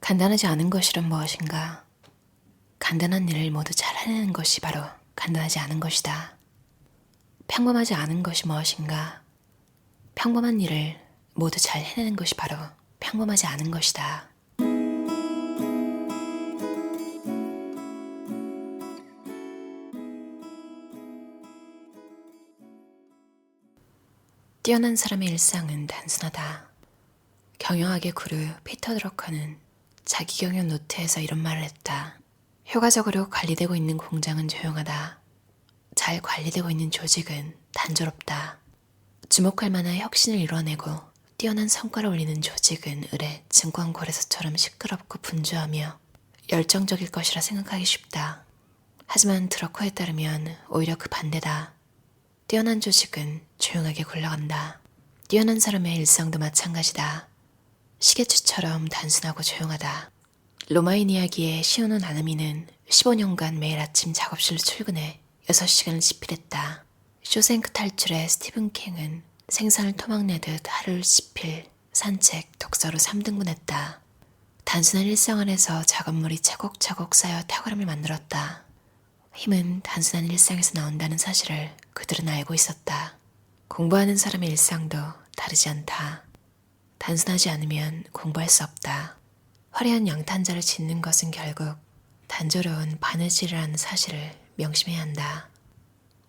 간단하지 않은 것이란 무엇인가? 간단한 일을 모두 잘 해내는 것이 바로 간단하지 않은 것이다. 평범하지 않은 것이 무엇인가? 평범한 일을 모두 잘 해내는 것이 바로 평범하지 않은 것이다. 뛰어난 사람의 일상은 단순하다. 경영학의 구루 피터 드러커는 자기 경영 노트에서 이런 말을 했다. 효과적으로 관리되고 있는 공장은 조용하다. 잘 관리되고 있는 조직은 단조롭다. 주목할 만한 혁신을 이뤄내고 뛰어난 성과를 올리는 조직은 을의 증권 거래소처럼 시끄럽고 분주하며 열정적일 것이라 생각하기 쉽다. 하지만 드러커에 따르면 오히려 그 반대다. 뛰어난 조직은 조용하게 굴러간다. 뛰어난 사람의 일상도 마찬가지다. 시계추처럼 단순하고 조용하다. 로마인 이야기의 시오노 나나미는 15년간 매일 아침 작업실로 출근해 6시간을 집필했다. 쇼생크 탈출의 스티븐 킹은 생선을 토막내듯 하루를 집필, 산책, 독서로 3등분했다. 단순한 일상 안에서 작업물이 차곡차곡 쌓여 탁월함을 만들었다. 힘은 단순한 일상에서 나온다는 사실을 그들은 알고 있었다. 공부하는 사람의 일상도 다르지 않다. 단순하지 않으면 공부할 수 없다. 화려한 양탄자를 짓는 것은 결국 단조로운 바느질이라는 사실을 명심해야 한다.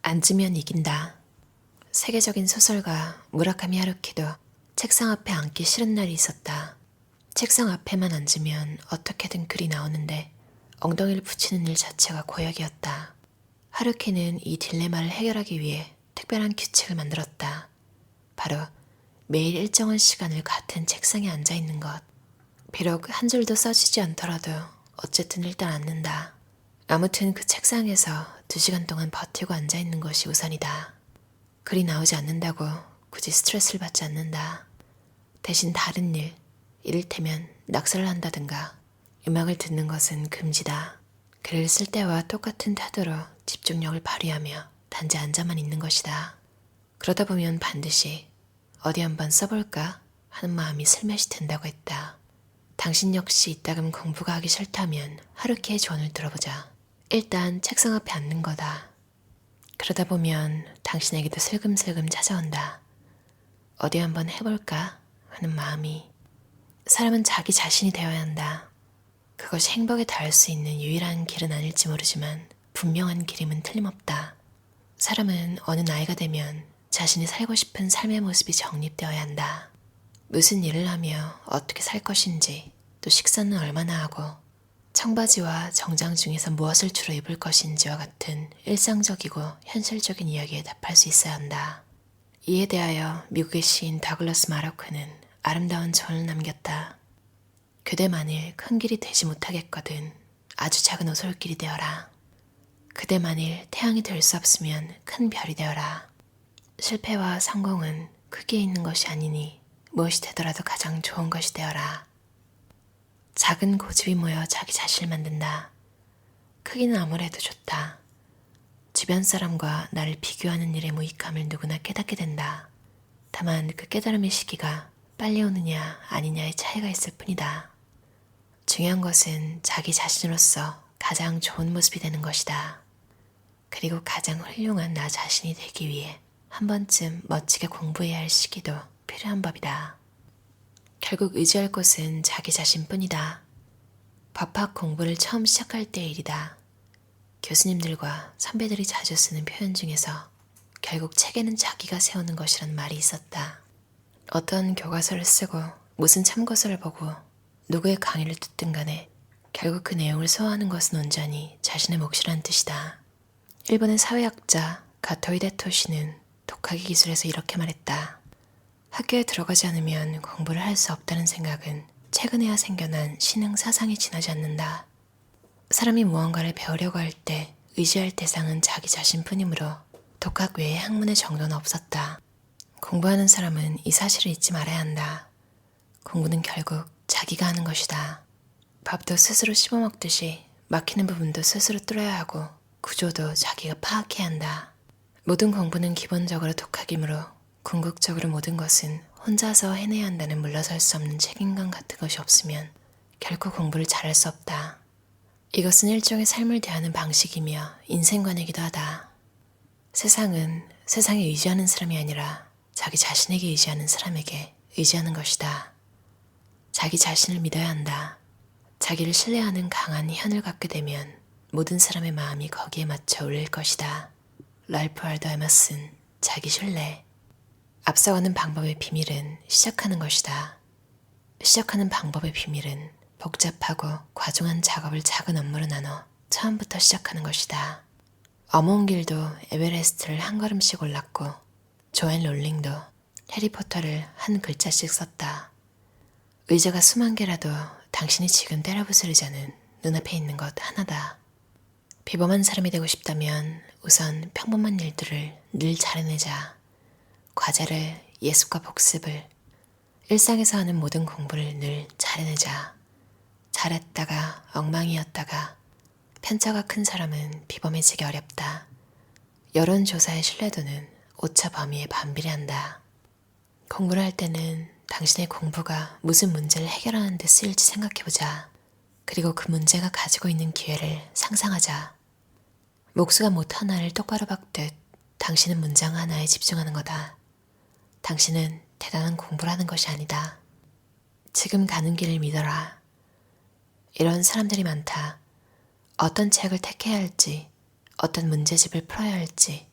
앉으면 이긴다. 세계적인 소설가 무라카미 하루키도 책상 앞에 앉기 싫은 날이 있었다. 책상 앞에만 앉으면 어떻게든 글이 나오는데 엉덩이를 붙이는 일 자체가 고역이었다. 하루키는 이 딜레마를 해결하기 위해 특별한 규칙을 만들었다. 바로 매일 일정한 시간을 같은 책상에 앉아 있는 것. 비록 한 줄도 써지지 않더라도 어쨌든 일단 앉는다. 아무튼 그 책상에서 2시간 동안 버티고 앉아 있는 것이 우선이다. 글이 나오지 않는다고 굳이 스트레스를 받지 않는다. 대신 다른 일, 이를테면 낙서를 한다든가 음악을 듣는 것은 금지다. 글을 쓸 때와 똑같은 태도로 집중력을 발휘하며 단지 앉아만 있는 것이다. 그러다 보면 반드시 어디 한번 써볼까 하는 마음이 슬며시 든다고 했다. 당신 역시 이따금 공부가 하기 싫다면 하루키의 조언을 들어보자. 일단 책상 앞에 앉는 거다. 그러다 보면 당신에게도 슬금슬금 찾아온다. 어디 한번 해볼까 하는 마음이. 사람은 자기 자신이 되어야 한다. 그것이 행복에 닿을 수 있는 유일한 길은 아닐지 모르지만 분명한 길임은 틀림없다. 사람은 어느 나이가 되면 자신이 살고 싶은 삶의 모습이 정립되어야 한다. 무슨 일을 하며 어떻게 살 것인지, 또 식사는 얼마나 하고, 청바지와 정장 중에서 무엇을 주로 입을 것인지와 같은 일상적이고 현실적인 이야기에 답할 수 있어야 한다. 이에 대하여 미국의 시인 더글러스 마로크는 아름다운 조언을 남겼다. 그대 만일 큰 길이 되지 못하겠거든 아주 작은 오솔길이 되어라. 그대 만일 태양이 될 수 없으면 큰 별이 되어라. 실패와 성공은 크기에 있는 것이 아니니 무엇이 되더라도 가장 좋은 것이 되어라. 작은 고집이 모여 자기 자신을 만든다. 크기는 아무래도 좋다. 주변 사람과 나를 비교하는 일의 무익함을 누구나 깨닫게 된다. 다만 그 깨달음의 시기가 빨리 오느냐 아니냐의 차이가 있을 뿐이다. 중요한 것은 자기 자신으로서 가장 좋은 모습이 되는 것이다. 그리고 가장 훌륭한 나 자신이 되기 위해 한 번쯤 멋지게 공부해야 할 시기도 필요한 법이다. 결국 의지할 곳은 자기 자신뿐이다. 법학 공부를 처음 시작할 때의 일이다. 교수님들과 선배들이 자주 쓰는 표현 중에서 결국 책에는 자기가 세우는 것이라는 말이 있었다. 어떤 교과서를 쓰고 무슨 참고서를 보고 누구의 강의를 듣든 간에 결국 그 내용을 소화하는 것은 온전히 자신의 몫이라는 뜻이다. 일본의 사회학자 가토 히데토시는 독학의 기술에서 이렇게 말했다. 학교에 들어가지 않으면 공부를 할 수 없다는 생각은 최근에야 생겨난 신흥 사상에 지나지 않는다. 사람이 무언가를 배우려고 할 때 의지할 대상은 자기 자신뿐이므로 독학 외에 학문의 정도는 없었다. 공부하는 사람은 이 사실을 잊지 말아야 한다. 공부는 결국 자기가 하는 것이다. 밥도 스스로 씹어먹듯이 막히는 부분도 스스로 뚫어야 하고 구조도 자기가 파악해야 한다. 모든 공부는 기본적으로 독학이므로 궁극적으로 모든 것은 혼자서 해내야 한다는 물러설 수 없는 책임감 같은 것이 없으면 결코 공부를 잘할 수 없다. 이것은 일종의 삶을 대하는 방식이며 인생관이기도 하다. 세상은 세상에 의지하는 사람이 아니라 자기 자신에게 의지하는 사람에게 의지하는 것이다. 자기 자신을 믿어야 한다. 자기를 신뢰하는 강한 현을 갖게 되면 모든 사람의 마음이 거기에 맞춰 울릴 것이다. 랄프 월도 에머슨, 자기 신뢰. 앞서가는 방법의 비밀은 시작하는 것이다. 시작하는 방법의 비밀은 복잡하고 과중한 작업을 작은 업무로 나눠 처음부터 시작하는 것이다. 어몽길도 에베레스트를 한 걸음씩 올랐고 조앤 롤링도 해리포터를 한 글자씩 썼다. 의자가 수만 개라도 당신이 지금 때려부술 의자는 눈앞에 있는 것 하나다. 비범한 사람이 되고 싶다면 우선 평범한 일들을 늘 잘해내자. 과제를, 예습과 복습을, 일상에서 하는 모든 공부를 늘 잘해내자. 잘했다가 엉망이었다가 편차가 큰 사람은 비범해지기 어렵다. 여론조사의 신뢰도는 오차 범위에 반비례한다. 공부를 할 때는 당신의 공부가 무슨 문제를 해결하는 데 쓰일지 생각해보자. 그리고 그 문제가 가지고 있는 기회를 상상하자. 목수가 못 하나를 똑바로 박듯 당신은 문장 하나에 집중하는 거다. 당신은 대단한 공부를 하는 것이 아니다. 지금 가는 길을 믿어라. 이런 사람들이 많다. 어떤 책을 택해야 할지, 어떤 문제집을 풀어야 할지,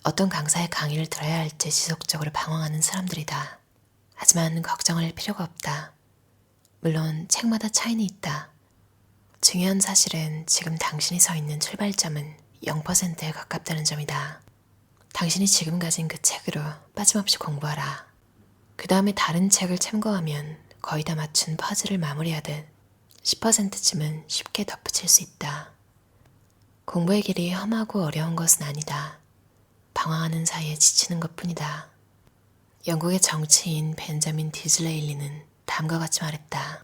어떤 강사의 강의를 들어야 할지 지속적으로 방황하는 사람들이다. 하지만 걱정할 필요가 없다. 물론 책마다 차이는 있다. 중요한 사실은 지금 당신이 서 있는 출발점은 0%에 가깝다는 점이다. 당신이 지금 가진 그 책으로 빠짐없이 공부하라. 그 다음에 다른 책을 참고하면 거의 다 맞춘 퍼즐을 마무리하듯 10%쯤은 쉽게 덧붙일 수 있다. 공부의 길이 험하고 어려운 것은 아니다. 방황하는 사이에 지치는 것뿐이다. 영국의 정치인 벤자민 디즐레일리는 다음과 같이 말했다.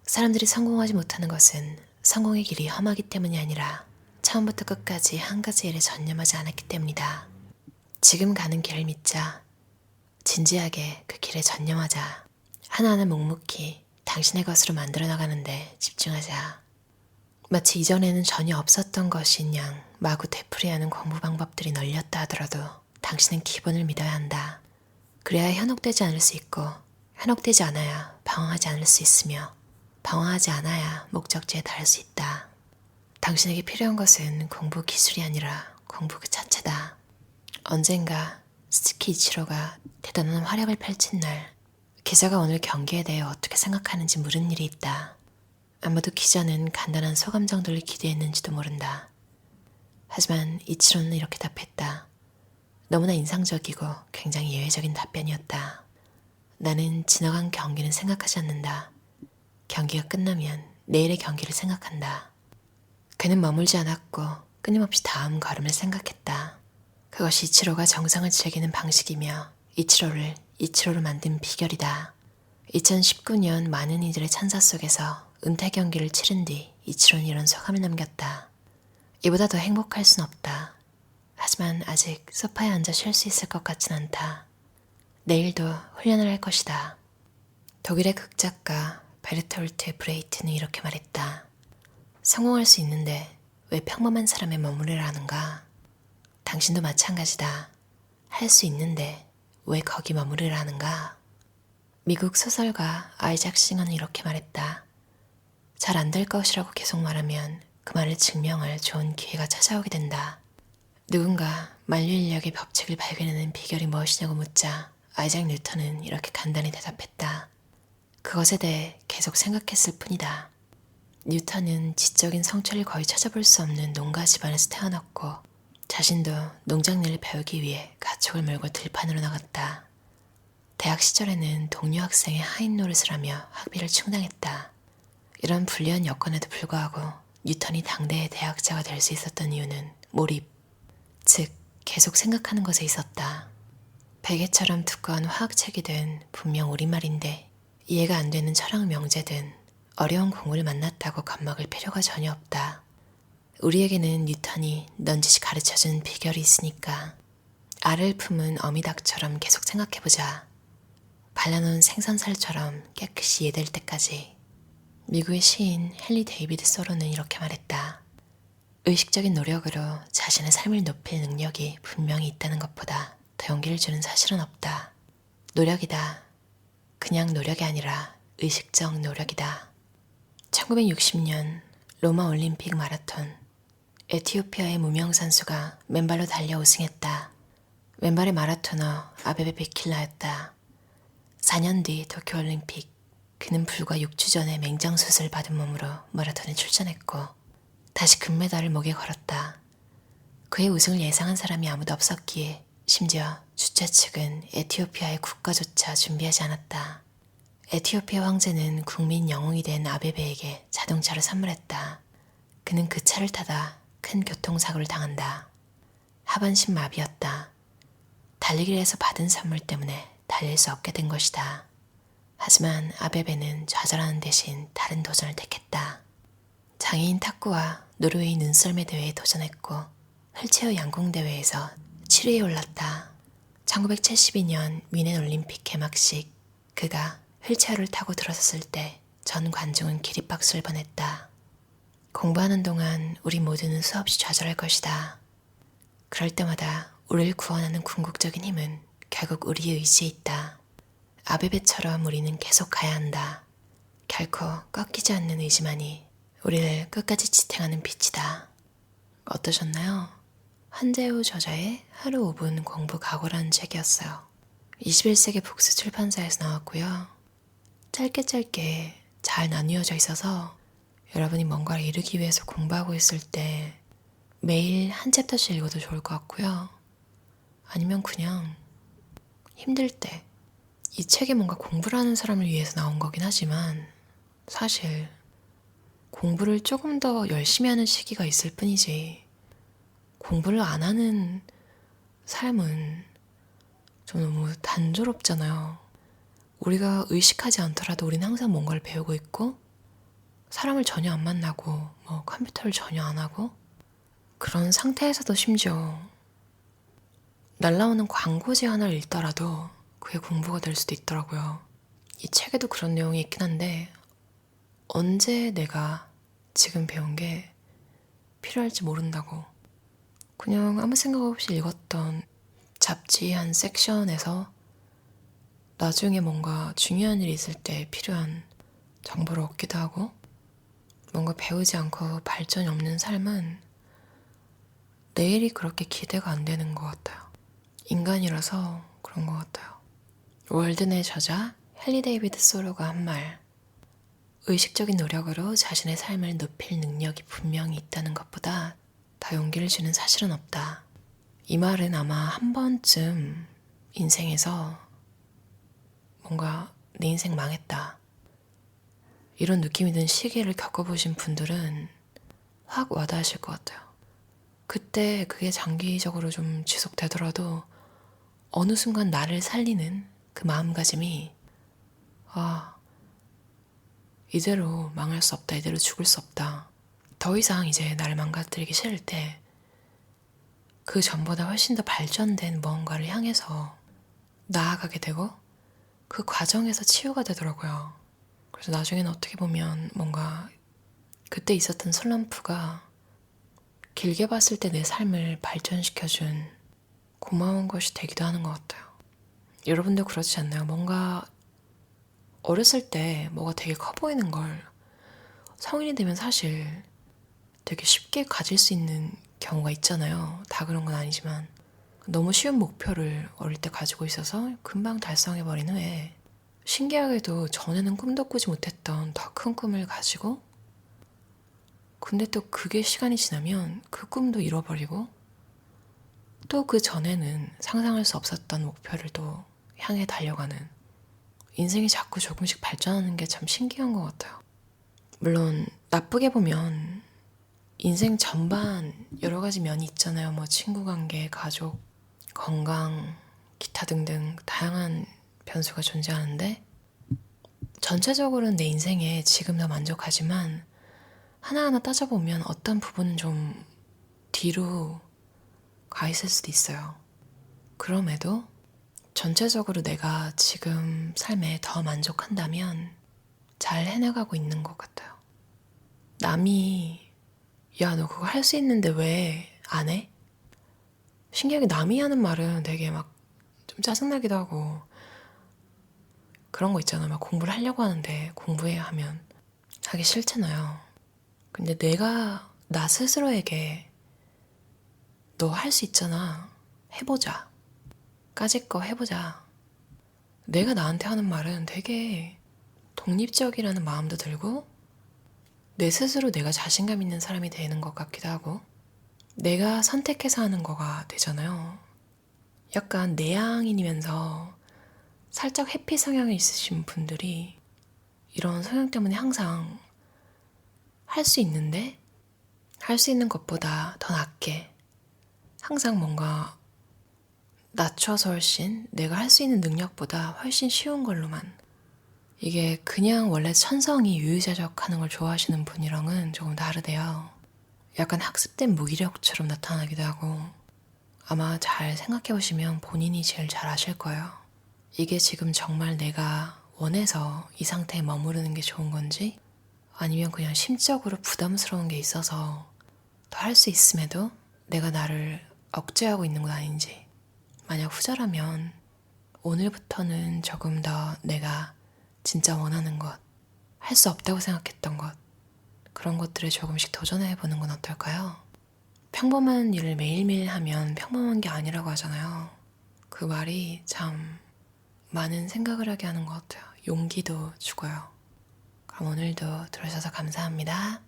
사람들이 성공하지 못하는 것은 성공의 길이 험하기 때문이 아니라 처음부터 끝까지 한 가지 일에 전념하지 않았기 때문이다. 지금 가는 길을 믿자. 진지하게 그 길에 전념하자. 하나하나 묵묵히 당신의 것으로 만들어 나가는데 집중하자. 마치 이전에는 전혀 없었던 것인 양 마구 되풀이하는 공부 방법들이 널렸다 하더라도 당신은 기본을 믿어야 한다. 그래야 현혹되지 않을 수 있고 현혹되지 않아야 방황하지 않을 수 있으며 방황하지 않아야 목적지에 닿을 수 있다. 당신에게 필요한 것은 공부 기술이 아니라 공부 그 자체다. 언젠가 스즈키 이치로가 대단한 활약을 펼친 날 기자가 오늘 경기에 대해 어떻게 생각하는지 물은 일이 있다. 아마도 기자는 간단한 소감 정도를 기대했는지도 모른다. 하지만 이치로는 이렇게 답했다. 너무나 인상적이고 굉장히 예외적인 답변이었다. 나는 지나간 경기는 생각하지 않는다. 경기가 끝나면 내일의 경기를 생각한다. 그는 머물지 않았고 끊임없이 다음 걸음을 생각했다. 그것이 이치로가 정상을 즐기는 방식이며 이치로를 이치로로 만든 비결이다. 2019년 많은 이들의 찬사 속에서 은퇴 경기를 치른 뒤 이치로는 이런 소감을 남겼다. 이보다 더 행복할 순 없다. 하지만 아직 소파에 앉아 쉴 수 있을 것 같진 않다. 내일도 훈련을 할 것이다. 독일의 극작가 베르톨트 브레이트는 이렇게 말했다. 성공할 수 있는데 왜 평범한 사람에 머무르라 하는가? 당신도 마찬가지다. 할 수 있는데 왜 거기 머무르라 하는가? 미국 소설가 아이작 싱어는 이렇게 말했다. 잘 안 될 것이라고 계속 말하면 그 말을 증명할 좋은 기회가 찾아오게 된다. 누군가 만류인력의 법칙을 발견하는 비결이 무엇이냐고 묻자 아이작 뉴턴은 이렇게 간단히 대답했다. 그것에 대해 계속 생각했을 뿐이다. 뉴턴은 지적인 성취를 거의 찾아볼 수 없는 농가 집안에서 태어났고 자신도 농장일을 배우기 위해 가축을 몰고 들판으로 나갔다. 대학 시절에는 동료 학생의 하인 노릇을 하며 학비를 충당했다. 이런 불리한 여건에도 불구하고 뉴턴이 당대의 대학자가 될 수 있었던 이유는 몰입, 즉 계속 생각하는 것에 있었다. 베개처럼 두꺼운 화학책이든 분명 우리말인데 이해가 안 되는 철학 명제든 어려운 공부를 만났다고 겁먹을 필요가 전혀 없다. 우리에게는 뉴턴이 넌지시 가르쳐준 비결이 있으니까 알을 품은 어미닭처럼 계속 생각해보자. 발라놓은 생선살처럼 깨끗이 이해될 때까지. 미국의 시인 헨리 데이비드 소로는 이렇게 말했다. 의식적인 노력으로 자신의 삶을 높일 능력이 분명히 있다는 것보다 더 용기를 주는 사실은 없다. 노력이다. 그냥 노력이 아니라 의식적 노력이다. 1960년 로마 올림픽 마라톤. 에티오피아의 무명 선수가 맨발로 달려 우승했다. 왼발의 마라토너 아베베 비킬라였다. 4년 뒤 도쿄올림픽. 그는 불과 6주 전에 맹장수술을 받은 몸으로 마라톤에 출전했고 다시 금메달을 목에 걸었다. 그의 우승을 예상한 사람이 아무도 없었기에 심지어 주최 측은 에티오피아의 국가조차 준비하지 않았다. 에티오피아 황제는 국민 영웅이 된 아베베에게 자동차를 선물했다. 그는 그 차를 타다 큰 교통사고를 당한다. 하반신 마비였다. 달리기를 해서 받은 선물 때문에 달릴 수 없게 된 것이다. 하지만 아베베는 좌절하는 대신 다른 도전을 택했다. 장애인 탁구와 노르웨이 눈썰매 대회에 도전했고 휠체어 양궁 대회에서 7위에 올랐다. 1972년 미넨 올림픽 개막식. 그가 휠체어를 타고 들어섰을 때 전 관중은 기립박수를 보냈다. 공부하는 동안 우리 모두는 수없이 좌절할 것이다. 그럴 때마다 우리를 구원하는 궁극적인 힘은 결국 우리의 의지에 있다. 아베베처럼 우리는 계속 가야 한다. 결코 꺾이지 않는 의지만이 우리를 끝까지 지탱하는 빛이다. 어떠셨나요? 한재우 저자의 하루 5분 공부 각오라는 책이었어요. 21세기 북스 출판사에서 나왔고요. 짧게 잘 나뉘어져 있어서 여러분이 뭔가를 이루기 위해서 공부하고 있을 때 매일 한 챕터씩 읽어도 좋을 것 같고요. 아니면 그냥 힘들 때 이 책이 뭔가 공부를 하는 사람을 위해서 나온 거긴 하지만 사실 공부를 조금 더 열심히 하는 시기가 있을 뿐이지 공부를 안 하는 삶은 좀 너무 단조롭잖아요. 우리가 의식하지 않더라도 우리는 항상 뭔가를 배우고 있고 사람을 전혀 안 만나고 컴퓨터를 전혀 안 하고 그런 상태에서도 심지어 날라오는 광고지 하나를 읽더라도 그게 공부가 될 수도 있더라고요. 이 책에도 그런 내용이 있긴 한데 언제 내가 지금 배운 게 필요할지 모른다고 그냥 아무 생각 없이 읽었던 잡지 한 섹션에서 나중에 뭔가 중요한 일이 있을 때 필요한 정보를 얻기도 하고 뭔가 배우지 않고 발전이 없는 삶은 내일이 그렇게 기대가 안 되는 것 같아요. 인간이라서 그런 것 같아요. 월든의 저자 헨리 데이비드 소로가 한 말. 의식적인 노력으로 자신의 삶을 높일 능력이 분명히 있다는 것보다 더 용기를 주는 사실은 없다. 이 말은 아마 한 번쯤 인생에서 뭔가 내 인생 망했다. 이런 느낌이 든 시기를 겪어보신 분들은 확 와닿으실 것 같아요. 그때 그게 장기적으로 좀 지속되더라도 어느 순간 나를 살리는 그 마음가짐이 이대로 망할 수 없다. 이대로 죽을 수 없다. 더 이상 이제 나를 망가뜨리기 싫을 때 그 전보다 훨씬 더 발전된 무언가를 향해서 나아가게 되고 그 과정에서 치유가 되더라고요. 그래서 나중에는 어떻게 보면 뭔가 그때 있었던 슬럼프가 길게 봤을 때 내 삶을 발전시켜준 고마운 것이 되기도 하는 것 같아요. 여러분도 그렇지 않나요? 뭔가 어렸을 때 뭐가 되게 커 보이는 걸 성인이 되면 사실 되게 쉽게 가질 수 있는 경우가 있잖아요. 다 그런 건 아니지만 너무 쉬운 목표를 어릴 때 가지고 있어서 금방 달성해버린 후에 신기하게도 전에는 꿈도 꾸지 못했던 더 큰 꿈을 가지고 근데 또 그게 시간이 지나면 그 꿈도 잃어버리고 또 그 전에는 상상할 수 없었던 목표를 또 향해 달려가는 인생이 자꾸 조금씩 발전하는 게 참 신기한 것 같아요. 물론 나쁘게 보면 인생 전반 여러 가지 면이 있잖아요. 친구 관계, 가족, 건강, 기타 등등 다양한 변수가 존재하는데 전체적으로는 내 인생에 지금 더 만족하지만 하나하나 따져보면 어떤 부분은 좀 뒤로 가 있을 수도 있어요. 그럼에도 전체적으로 내가 지금 삶에 더 만족한다면 잘 해나가고 있는 것 같아요. 남이 야, 너 그거 할 수 있는데 왜 안 해? 신기하게 남이 하는 말은 되게 막 좀 짜증나기도 하고 그런 거 있잖아. 막 공부를 하려고 하는데 공부해 하면 하기 싫잖아요. 근데 내가 나 스스로에게 너 할 수 있잖아. 해보자. 까짓 거 해보자. 내가 나한테 하는 말은 되게 독립적이라는 마음도 들고 내 스스로 내가 자신감 있는 사람이 되는 것 같기도 하고 내가 선택해서 하는 거가 되잖아요. 약간 내향인이면서 살짝 회피 성향이 있으신 분들이 이런 성향 때문에 항상 할 수 있는데 할 수 있는 것보다 더 낫게 항상 뭔가 낮춰서 훨씬 내가 할 수 있는 능력보다 훨씬 쉬운 걸로만 이게 그냥 원래 천성이 유유자적 하는 걸 좋아하시는 분이랑은 조금 다르대요. 약간 학습된 무기력처럼 나타나기도 하고 아마 잘 생각해보시면 본인이 제일 잘 아실 거예요. 이게 지금 정말 내가 원해서 이 상태에 머무르는 게 좋은 건지 아니면 그냥 심적으로 부담스러운 게 있어서 더 할 수 있음에도 내가 나를 억제하고 있는 건 아닌지. 만약 후자라면 오늘부터는 조금 더 내가 진짜 원하는 것, 할 수 없다고 생각했던 것, 그런 것들을 조금씩 도전해보는 건 어떨까요? 평범한 일을 매일매일 하면 평범한 게 아니라고 하잖아요. 그 말이 참 많은 생각을 하게 하는 것 같아요. 용기도 주고요. 그럼 오늘도 들어주셔서 감사합니다.